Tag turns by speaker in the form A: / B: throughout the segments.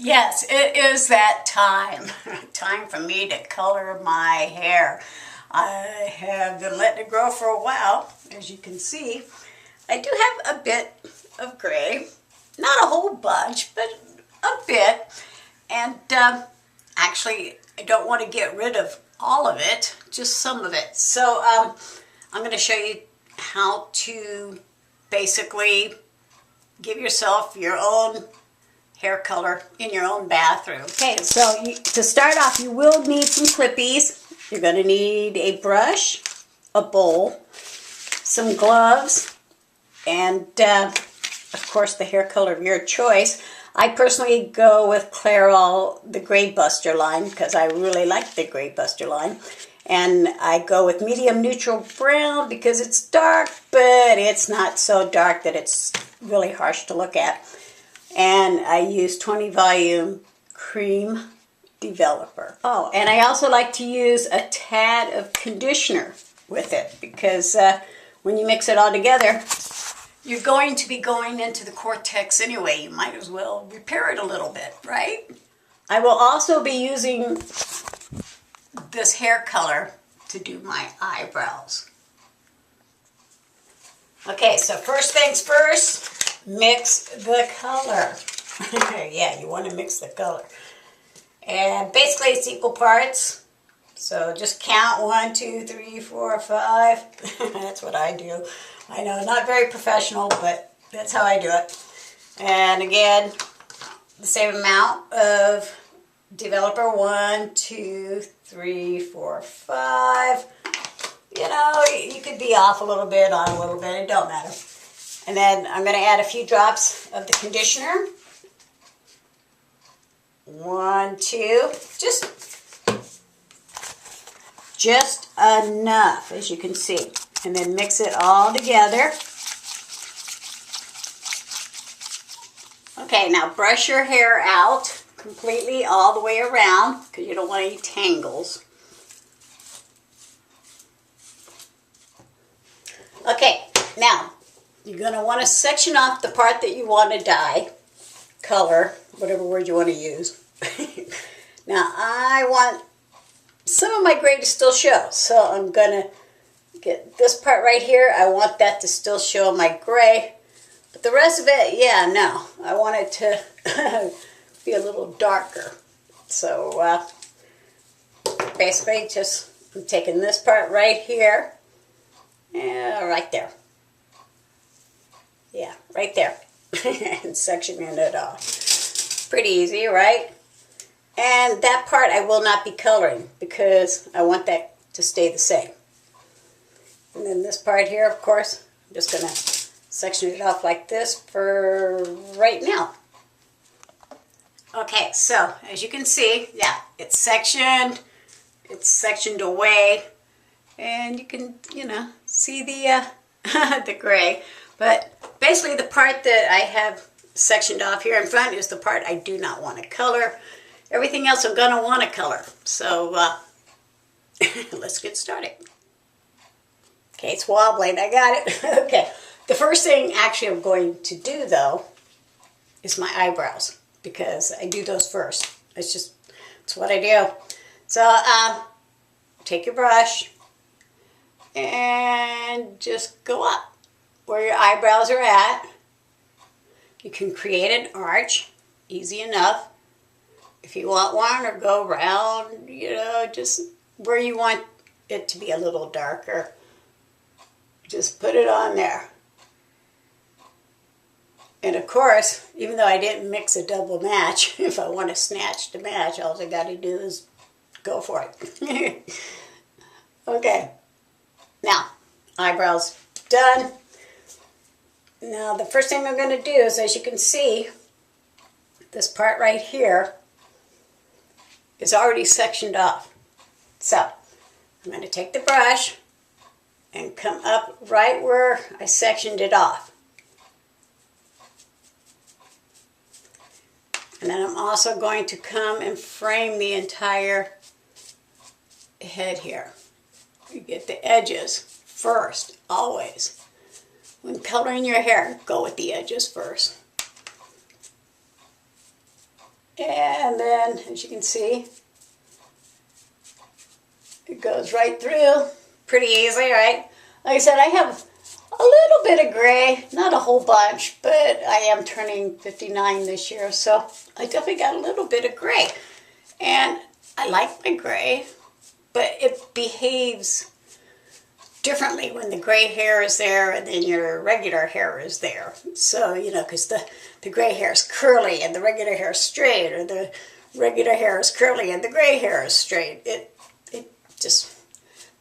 A: Yes, it is that time. Time for me to color my hair. I have been letting it grow for a while, as you can see. I do have a bit of gray, not a whole bunch, but a bit. And actually, I don't want to get rid of all of it, just some of it. So I'm going to show you how to basically give yourself your own hair color in your own bathroom. Okay, so to start off, you will need some clippies. You're going to need a brush, a bowl, some gloves, and of course the hair color of your choice. I personally go with Clairol, the Gray Buster line, because I really like the Gray Buster line. And I go with medium neutral brown because it's dark, but it's not so dark that it's really harsh to look at. And I use 20 volume cream developer. Oh, and I also like to use a tad of conditioner with it because when you mix it all together, you're going to be going into the cortex anyway. You might as well repair it a little bit, right? I will also be using this hair color to do my eyebrows. Okay, so first things first, mix the color. Yeah, you want to mix the color. And basically it's equal parts. So just count 1, 2, 3, 4, 5. That's what I do. I know, not very professional, but that's how I do it. And again, the same amount of developer. 1, 2, 3, 4, 5. You know, you could be off a little bit, on a little bit, it don't matter. And then I'm going to add a few drops of the conditioner. 1, 2, just enough, as you can see. And then mix it all together. Okay, now brush your hair out completely all the way around because you don't want any tangles. Okay, now you're going to want to section off the part that you want to dye, color, whatever word you want to use. Now I want some of my gray to still show, so I'm going to get this part right here. I want that to still show my gray, but the rest of it, yeah, no. I want it to be a little darker. So basically just I'm taking this part right here. Yeah, right there. Yeah, right there. And sectioning it off. Pretty easy, right? And that part I will not be coloring because I want that to stay the same. And then this part here, of course, I'm just going to section it off like this for right now. Okay, so as you can see, yeah, it's sectioned away. And you can, you know, see the the gray. But basically the part that I have sectioned off here in front is the part I do not want to color. Everything else I'm going to want to color. So let's get started. Okay, it's wobbling. I got it. Okay. The first thing actually I'm going to do, though, is my eyebrows. Because I do those first. It's what I do. So take your brush and just go up where your eyebrows are at. You can create an arch, easy enough. If you want one, or go around, you know, just where you want it to be a little darker. Just put it on there. And of course, even though I didn't mix a double match, if I want to snatch to match, all I got to do is go for it. Okay. Now, eyebrows done. Now, the first thing I'm going to do is, as you can see, this part right here is already sectioned off. So, I'm going to take the brush and come up right where I sectioned it off. And then I'm also going to come and frame the entire head here. You get the edges first, always. When coloring your hair, go with the edges first. And then, as you can see, it goes right through. Pretty easy, right? Like I said, I have a little bit of gray, not a whole bunch, but I am turning 59 this year, so I definitely got a little bit of gray. And I like my gray, but it behaves differently when the gray hair is there and then your regular hair is there. So, you know, because the gray hair is curly and the regular hair is straight, or the regular hair is curly and the gray hair is straight. It just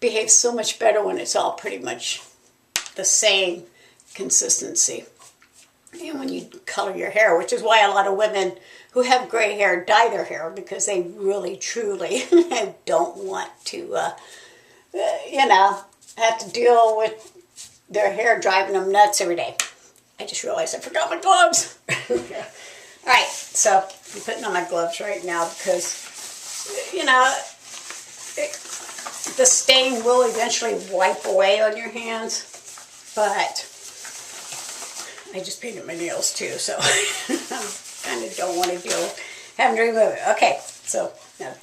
A: behaves so much better when it's all pretty much the same consistency. And when you color your hair, which is why a lot of women who have gray hair dye their hair, because they really, truly don't want to, you know, have to deal with their hair driving them nuts every day. I just realized I forgot my gloves. All right, so I'm putting on my gloves right now because, you know, the stain will eventually wipe away on your hands, but I just painted my nails too, so I kind of don't want to deal with having to remove it. Okay, so now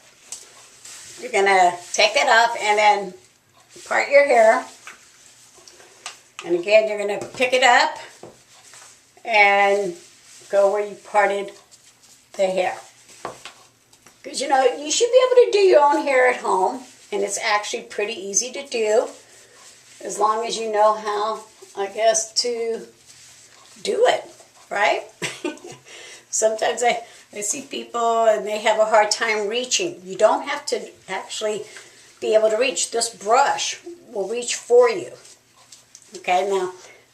A: you're going to take that off and then part your hair. And again, you're going to pick it up and go where you parted the hair. Because, you know, you should be able to do your own hair at home. And it's actually pretty easy to do, as long as you know how, I guess, to do it, right? Sometimes I see people and they have a hard time reaching. You don't have to actually be able to reach. This brush will reach for you. Okay, now,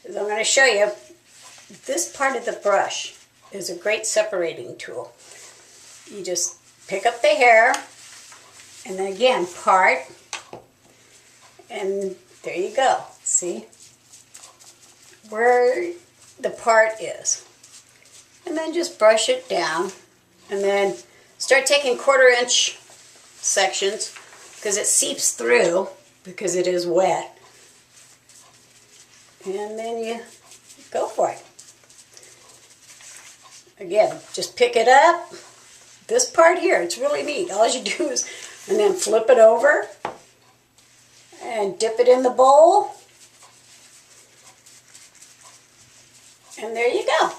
A: as I'm going to show you, this part of the brush is a great separating tool. You just pick up the hair, and then again, part, and there you go. See where the part is. And then just brush it down, and then start taking 1/4 inch sections, because it seeps through, because it is wet. And then you go for it. Again, just pick it up. This part here, it's really neat. All you do is, and then flip it over and dip it in the bowl. And there you go.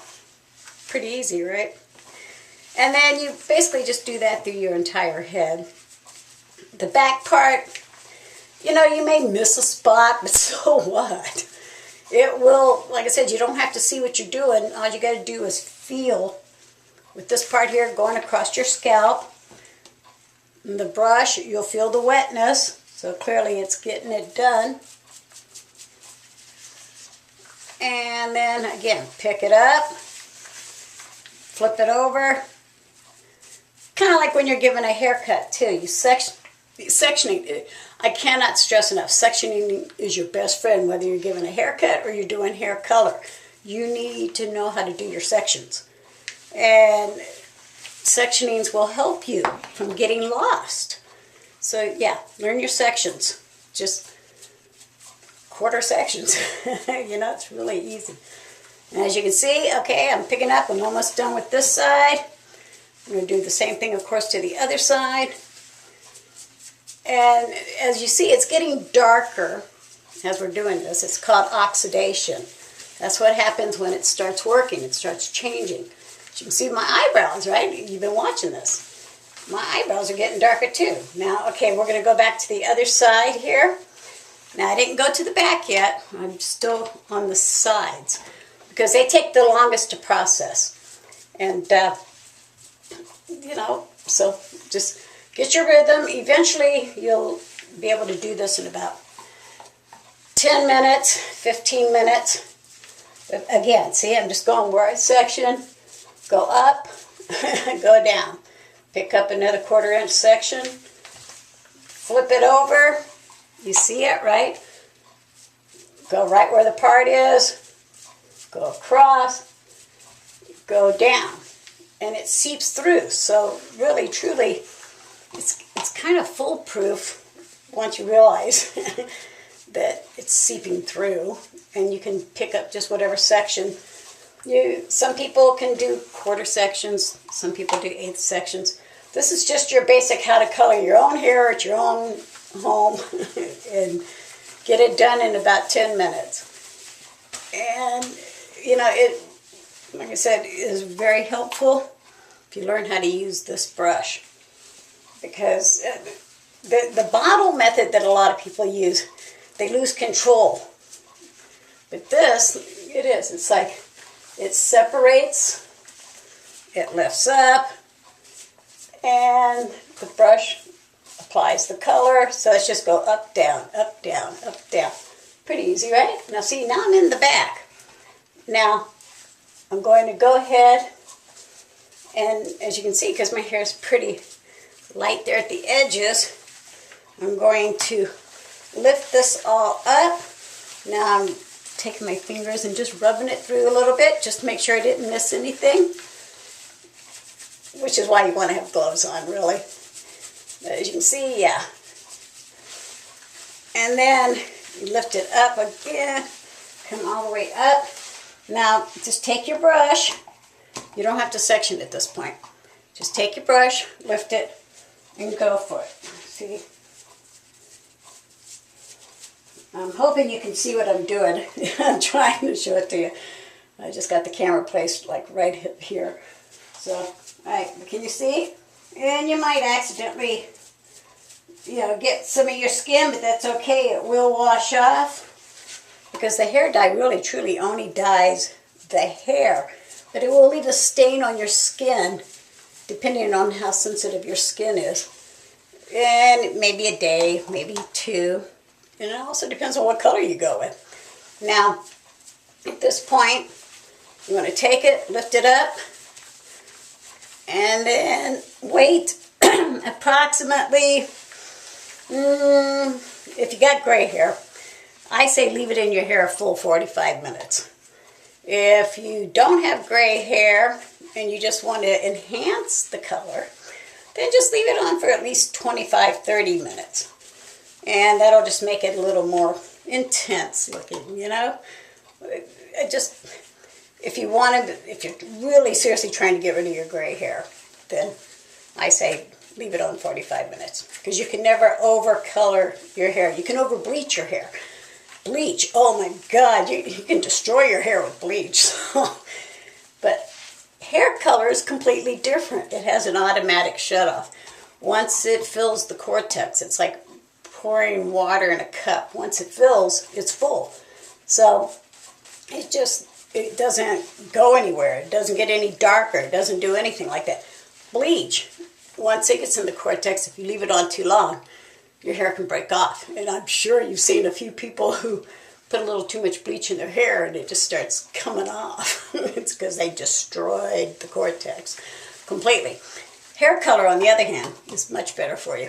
A: Pretty easy, right? And then you basically just do that through your entire head. The back part, you know, you may miss a spot, but so what? It will, like I said, you don't have to see what you're doing. All you got to do is feel with this part here going across your scalp. And the brush, you'll feel the wetness, so clearly it's getting it done. And then again, pick it up, flip it over. Kind of like when you're giving a haircut too. You sectioning. I cannot stress enough, sectioning is your best friend, whether you're giving a haircut or you're doing hair color. You need to know how to do your sections. And sectionings will help you from getting lost. So yeah, learn your sections. Just 1/4 sections. You know, it's really easy. And as you can see, okay, I'm picking up. I'm almost done with this side. I'm going to do the same thing, of course, to the other side. And as you see, it's getting darker as we're doing this. It's called oxidation. That's what happens when it starts working. It starts changing. As you can see my eyebrows, right? You've been watching this. My eyebrows are getting darker too. Now, okay, we're going to go back to the other side here. Now, I didn't go to the back yet. I'm still on the sides because they take the longest to process. And, you know, so just get your rhythm. Eventually, you'll be able to do this in about 10 minutes, 15 minutes. But again, see, I'm just going where I section, go up, go down. Pick up another 1/4 inch section, flip it over. You see it, right? Go right where the part is, go across, go down. And it seeps through. So really, truly, it's kind of foolproof once you realize that it's seeping through, and you can pick up just whatever section. Some people can do 1/4 sections, some people do 1/8 sections. This is just your basic how to color your own hair at your own home and get it done in about 10 minutes. And, you know, it, like I said, is very helpful if you learn how to use this brush. Because the bottle method that a lot of people use, they lose control. But this, it is. It's like it separates, it lifts up, and the brush applies the color. So let's just go up, down, up, down, up, down. Pretty easy, right? Now see, now I'm in the back. Now I'm going to go ahead and, as you can see, because my hair is pretty light there at the edges, I'm going to lift this all up. Now I'm taking my fingers and just rubbing it through a little bit, just to make sure I didn't miss anything, which is why you want to have gloves on, really. But as you can see, yeah. And then you lift it up again, come all the way up. Now, just take your brush. You don't have to section at this point. Just take your brush, lift it, and go for it. See? I'm hoping you can see what I'm doing. I'm trying to show it to you. I just got the camera placed like right here. So, all right, can you see? And you might accidentally, you know, get some of your skin, but that's okay. It will wash off because the hair dye really truly only dyes the hair, but it will leave a stain on your skin depending on how sensitive your skin is. And maybe a day, maybe two. And it also depends on what color you go with. Now, at this point, you want to take it, lift it up, and then wait approximately, if you got gray hair, I say leave it in your hair a full 45 minutes. If you don't have gray hair and you just want to enhance the color, then just leave it on for at least 25-30 minutes. And that'll just make it a little more intense looking, you know. If you're really seriously trying to get rid of your gray hair, then I say leave it on 45 minutes. Because you can never over-color your hair. You can over-bleach your hair. Bleach, oh my God, you can destroy your hair with bleach. But hair color is completely different. It has an automatic shut-off. Once it fills the cortex, it's like pouring water in a cup. Once it fills, it's full. So it doesn't go anywhere. It doesn't get any darker. It doesn't do anything like that. Bleach, once it gets in the cortex, if you leave it on too long, your hair can break off. And I'm sure you've seen a few people who put a little too much bleach in their hair and it just starts coming off. It's because they destroyed the cortex completely. Hair color, on the other hand, is much better for you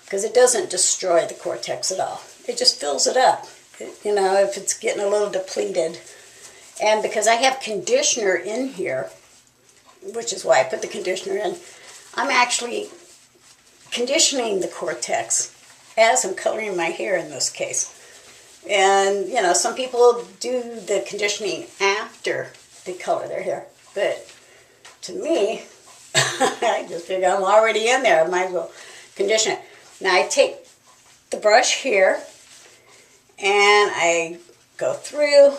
A: because it doesn't destroy the cortex at all. It just fills it up, you know, if it's getting a little depleted. And because I have conditioner in here, which is why I put the conditioner in, I'm actually conditioning the cortex as I'm coloring my hair in this case. And, you know, some people do the conditioning after they color their hair. But to me, I just figure I'm already in there. I might as well condition it. Now I take the brush here and I go through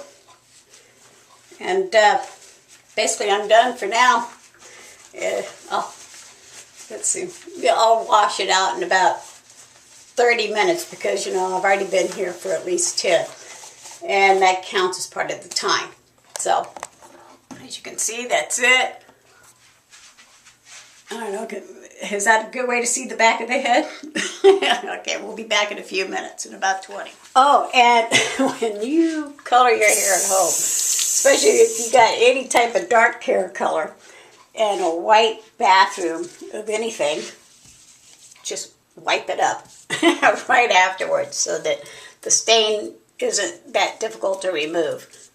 A: and basically I'm done for now. Let's see, I'll wash it out in about 30 minutes because, you know, I've already been here for at least 10. And that counts as part of the time. So, as you can see, that's it. I don't know, is that a good way to see the back of the head? Okay, we'll be back in a few minutes, in about 20. Oh, and when you color your hair at home, especially if you got any type of dark hair color, and a white bathroom of anything, just wipe it up right afterwards so that the stain isn't that difficult to remove.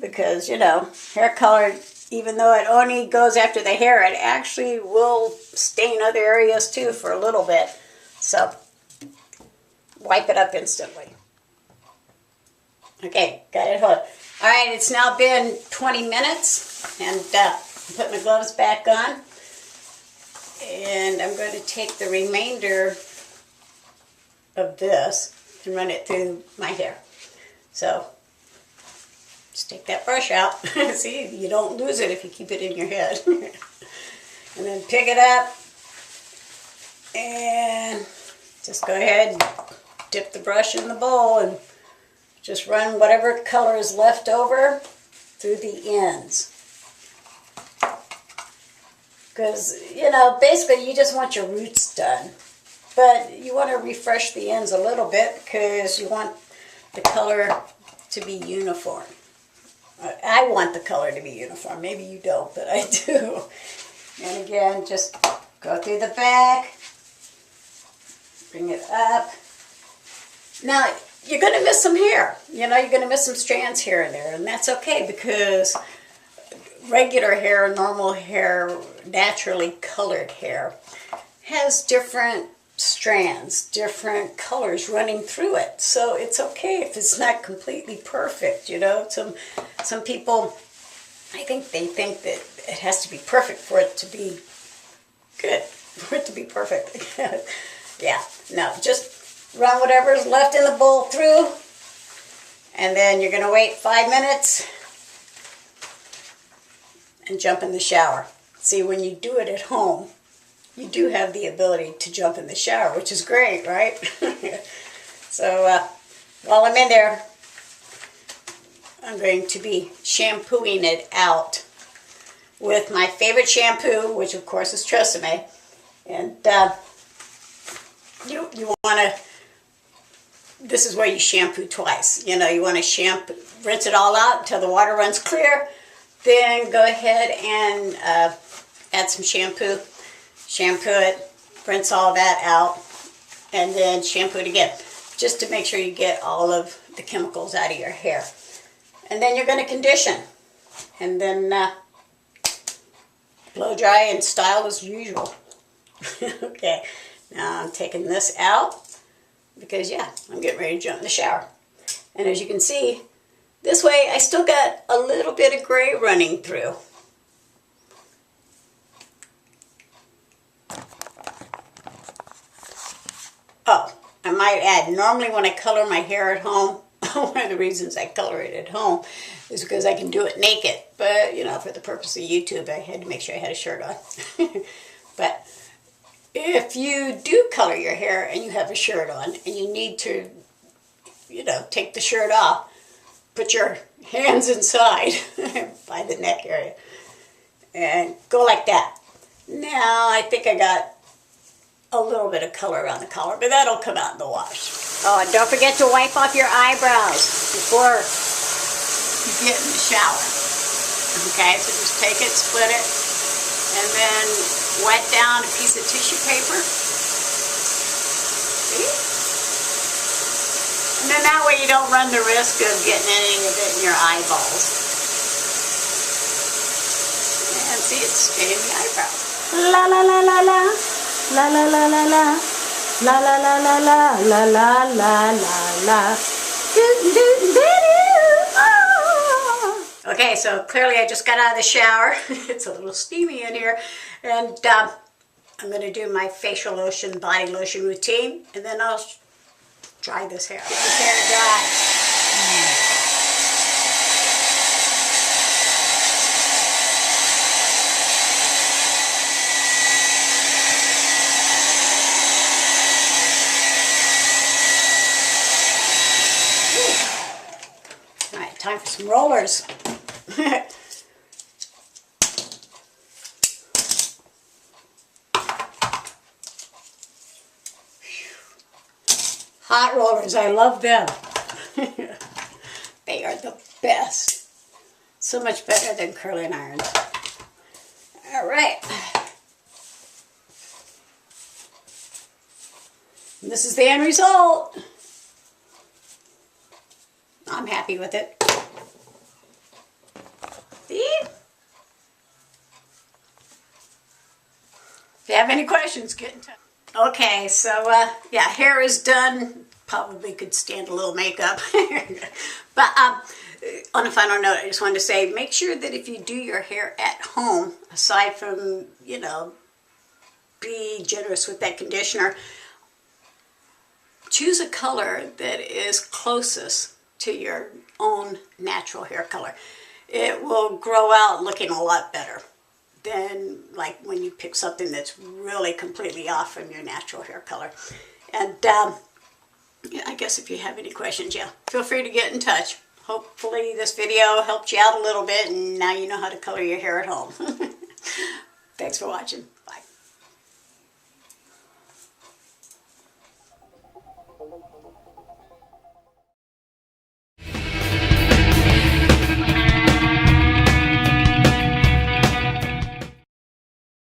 A: Because, you know, hair color, even though it only goes after the hair, it actually will stain other areas too for a little bit. So, wipe it up instantly. Okay, got it hooked. Alright, it's now been 20 minutes, and put my gloves back on. And I'm going to take the remainder of this and run it through my hair. So just take that brush out. See, you don't lose it if you keep it in your head. And then pick it up and just go ahead and dip the brush in the bowl and just run whatever color is left over through the ends. Because, you know, basically you just want your roots done. But you want to refresh the ends a little bit because you want the color to be uniform. I want the color to be uniform. Maybe you don't, but I do. And again, just go through the back. Bring it up. Now, you're going to miss some hair. You know, you're going to miss some strands here and there. And that's okay because regular hair, normal hair, naturally colored hair has different strands, different colors running through it. So it's okay if it's not completely perfect, you know. Some people, I think they think that it has to be perfect for it to be good, for it to be perfect. Yeah, no, just run whatever's left in the bowl through, and then you're going to wait 5 minutes and jump in the shower. See, when you do it at home, you do have the ability to jump in the shower, which is great, right? So while I'm in there, I'm going to be shampooing it out with my favorite shampoo, which of course is Tresemme. And you want to, this is where you shampoo twice. You know, you want to rinse it all out until the water runs clear. Then go ahead and add some shampoo it, rinse all that out, and then shampoo it again, just to make sure you get all of the chemicals out of your hair. And then you're going to condition, and then blow dry and style as usual. Okay, now I'm taking this out because, yeah, I'm getting ready to jump in the shower. And as you can see, this way I still got a little bit of gray running through. Oh, I might add, normally when I color my hair at home, one of the reasons I color it at home is because I can do it naked. But, you know, for the purpose of YouTube, I had to make sure I had a shirt on. But if you do color your hair and you have a shirt on and you need to, you know, take the shirt off, put your hands inside by the neck area and go like that. Now, I think I got a little bit of color around the collar, but that'll come out in the wash. Oh, and don't forget to wipe off your eyebrows before you get in the shower. Okay, so just take it, split it, and then wet down a piece of tissue paper. See? And then that way you don't run the risk of getting any of it in your eyeballs. And see, it's staying in the eyebrow. La la la la la. La la la la la. La la la la la la la la la la. Okay, so clearly I just got out of the shower. It's a little steamy in here. And I'm going to do my facial lotion, body lotion routine. And then I'll dry this hair. Get this hair dry. Time for some rollers. Hot rollers, I love them. They are the best. So much better than curling irons. All right. And this is the end result. I'm happy with it. See? If you have any questions, get in touch. Okay, so yeah, hair is done. Probably could stand a little makeup. But on a final note, I just wanted to say, make sure that if you do your hair at home, aside from, you know, be generous with that conditioner. Choose a color that is closest to your own natural hair color. It will grow out looking a lot better than like when you pick something that's really completely off from your natural hair color. And yeah, I guess if you have any questions, yeah, feel free to get in touch. Hopefully this video helped you out a little bit and now you know how to color your hair at home. Thanks for watching.